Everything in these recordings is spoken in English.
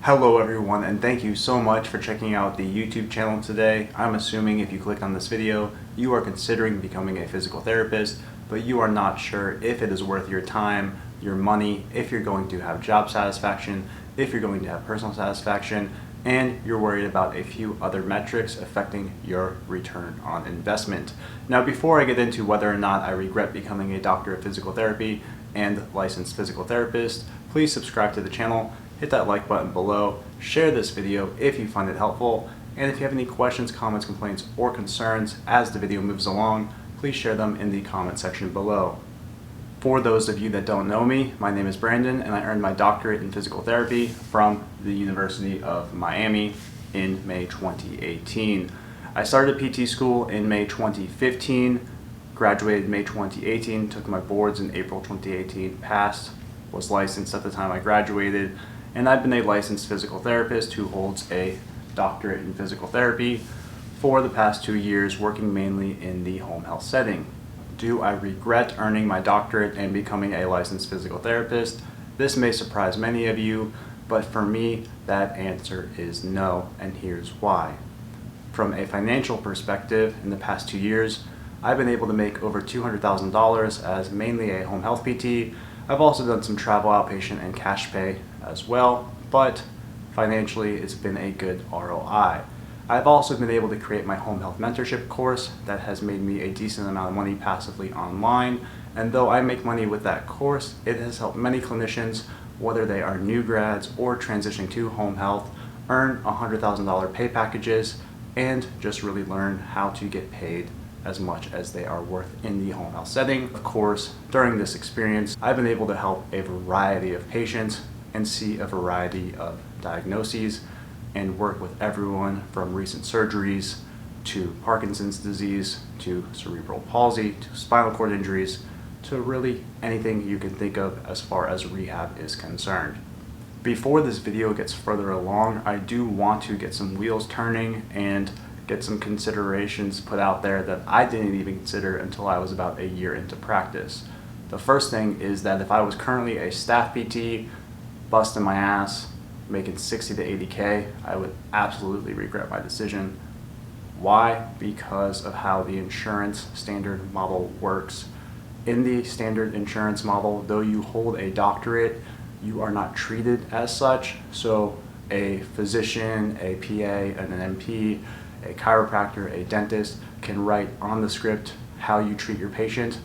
Hello everyone, and thank you so much for checking out the YouTube channel today. I'm assuming if you clicked on this video, you are considering becoming a physical therapist, but you are not sure if it is worth your time, your money, if you're going to have job satisfaction, if you're going to have personal satisfaction, and you're worried about a few other metrics affecting your return on investment. Now, before I get into whether or not I regret becoming a doctor of physical therapy and licensed physical therapist, please subscribe to the channel, hit that like button below, share this video if you find it helpful, and if you have any questions, comments, complaints, or concerns as the video moves along, please share them in the comment section below. For those of you that don't know me, my name is Brandon, and I earned my doctorate in physical therapy from the University of Miami in May 2018. I started PT school in May 2015, graduated May 2018, took my boards in April 2018, passed, was licensed at the time I graduated, and I've been a licensed physical therapist who holds a doctorate in physical therapy for the past 2 years, working mainly in the home health setting. Do I regret earning my doctorate and becoming a licensed physical therapist? This may surprise many of you, but for me, that answer is no, and here's why. From a financial perspective, in the past 2 years, I've been able to make over $200,000 as mainly a home health PT. I've also done some travel outpatient and cash pay as well, but financially it's been a good ROI. I've also been able to create my home health mentorship course that has made me a decent amount of money passively online, and though I make money with that course, it has helped many clinicians, whether they are new grads or transitioning to home health, earn $100,000 pay packages and just really learn how to get paid as much as they are worth in the home health setting. Of course, during this experience, I've been able to help a variety of patients and see a variety of diagnoses and work with everyone from recent surgeries to Parkinson's disease to cerebral palsy to spinal cord injuries to really anything you can think of as far as rehab is concerned. Before this video gets further along, I do want to get some wheels turning and get some considerations put out there that I didn't even consider until I was about a year into practice. The first thing is that if I was currently a staff PT, busting my ass, making 60 to 80K, I would absolutely regret my decision. Why? Because of how the insurance standard model works. In the standard insurance model, though you hold a doctorate, you are not treated as such. So a physician, a PA, and an MP, a chiropractor, a dentist can write on the script how you treat your patient,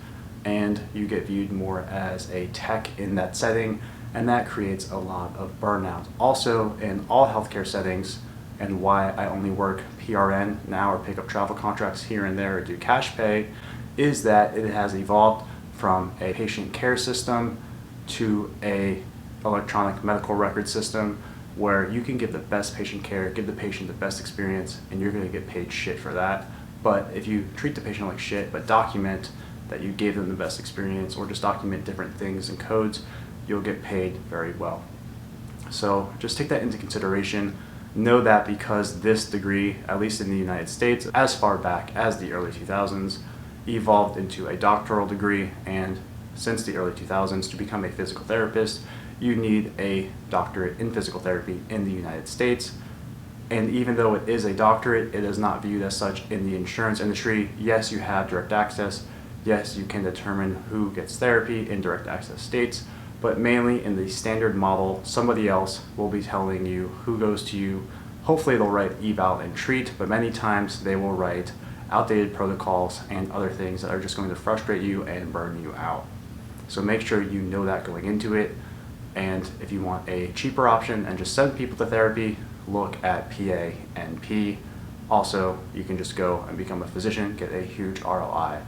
and you get viewed more as a tech in that setting, and that creates a lot of burnout. Also, in all healthcare settings, and why I only work PRN now or pick up travel contracts here and there or do cash pay, is that it has evolved from a patient care system to a electronic medical record system where you can give the best patient care, give the patient the best experience, and you're going to get paid shit for that. But if you treat the patient like shit but document that you gave them the best experience or just document different things and codes, you'll get paid very well. So just take that into consideration. Know that because this degree, at least in the United States, as far back as the early 2000s, evolved into a doctoral degree, and since the early 2000s, to become a physical therapist, you need a doctorate in physical therapy in the United States. And even though it is a doctorate, it is not viewed as such in the insurance industry. Yes, you have direct access. Yes, you can determine who gets therapy in direct access states, but mainly in the standard model, somebody else will be telling you who goes to you. Hopefully they'll write eval and treat, but many times they will write outdated protocols and other things that are just going to frustrate you and burn you out. So make sure you know that going into it. And if you want a cheaper option and just send people to therapy, look at PA and P. Also, you can just go and become a physician, get a huge ROI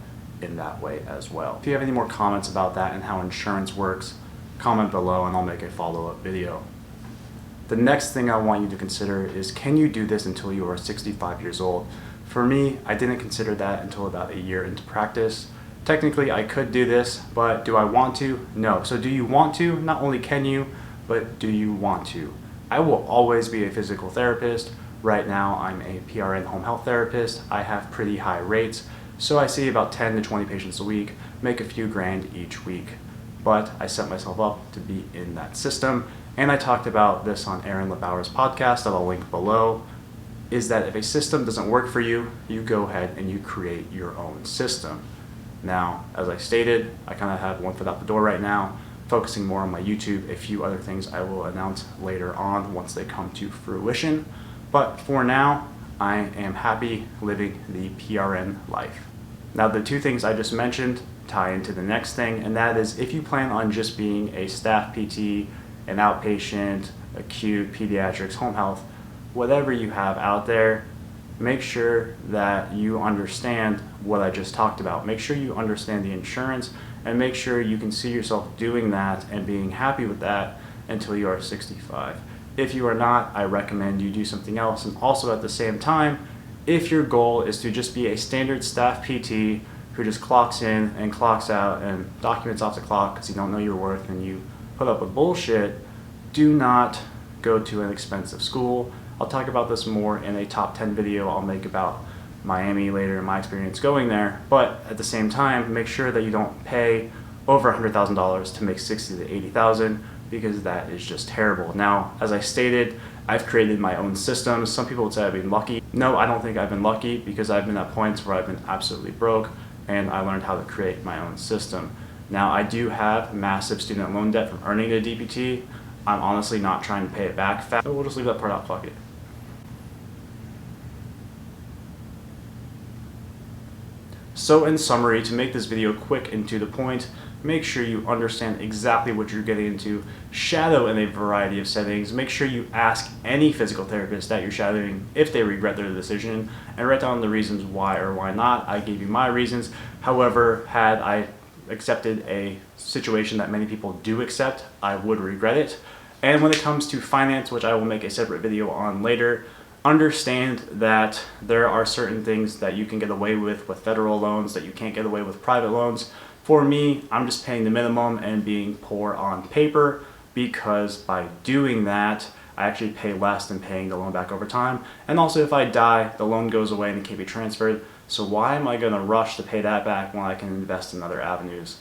in that way as well. If you have any more comments about that and how insurance works, comment below and I'll make a follow-up video. The next thing I want you to consider is, can you do this until you are 65 years old? For me, I didn't consider that until about a year into practice. Technically, I could do this, but do I want to? No. So do you want to? Not only can you, but do you want to? I will always be a physical therapist. Right now, I'm a PRN home health therapist. I have pretty high rates, so I see about 10 to 20 patients a week, make a few grand each week. But I set myself up to be in that system, and I talked about this on Aaron Lebauer's podcast that I'll link below, is that if a system doesn't work for you, you go ahead and you create your own system. Now, as I stated, I kind of have one foot out the door right now, focusing more on my YouTube. A few other things I will announce later on once they come to fruition. But for now, I am happy living the PRN life. Now, the two things I just mentioned tie into the next thing, and that is if you plan on just being a staff PT, an outpatient, acute, pediatrics, home health, whatever you have out there, make sure that you understand what I just talked about. Make sure you understand the insurance, and make sure you can see yourself doing that and being happy with that until you are 65. If you are not, I recommend you do something else. And also at the same time, if your goal is to just be a standard staff PT who just clocks in and clocks out and documents off the clock because you don't know your worth and you put up with bullshit, do not go to an expensive school. I'll talk about this more in a top 10 video I'll make about Miami later and my experience going there. But at the same time, make sure that you don't pay over $100,000 to make $60,000 to $80,000, because that is just terrible. Now, as I stated, I've created my own systems. Some people would say I've been lucky. No, I don't think I've been lucky, because I've been at points where I've been absolutely broke and I learned how to create my own system. Now, I do have massive student loan debt from earning a DPT. I'm honestly not trying to pay it back fast. So we'll just leave that part out, fuck it. So in summary, to make this video quick and to the point, make sure you understand exactly what you're getting into, shadow in a variety of settings, make sure you ask any physical therapist that you're shadowing if they regret their decision, and write down the reasons why or why not. I gave you my reasons. However, had I accepted a situation that many people do accept, I would regret it. And when it comes to finance, which I will make a separate video on later, understand that there are certain things that you can get away with federal loans that you can't get away with private loans. For me, I'm just paying the minimum and being poor on paper, because by doing that, I actually pay less than paying the loan back over time. And also, if I die, the loan goes away and it can't be transferred. So why am I going to rush to pay that back when I can invest in other avenues?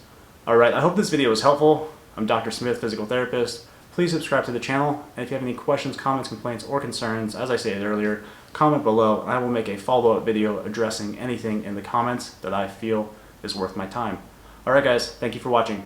All right, I hope this video was helpful. I'm Dr. Smith, physical therapist. Please subscribe to the channel, and if you have any questions, comments, complaints, or concerns, as I stated earlier, comment below, and I will make a follow-up video addressing anything in the comments that I feel is worth my time. Alright guys, thank you for watching.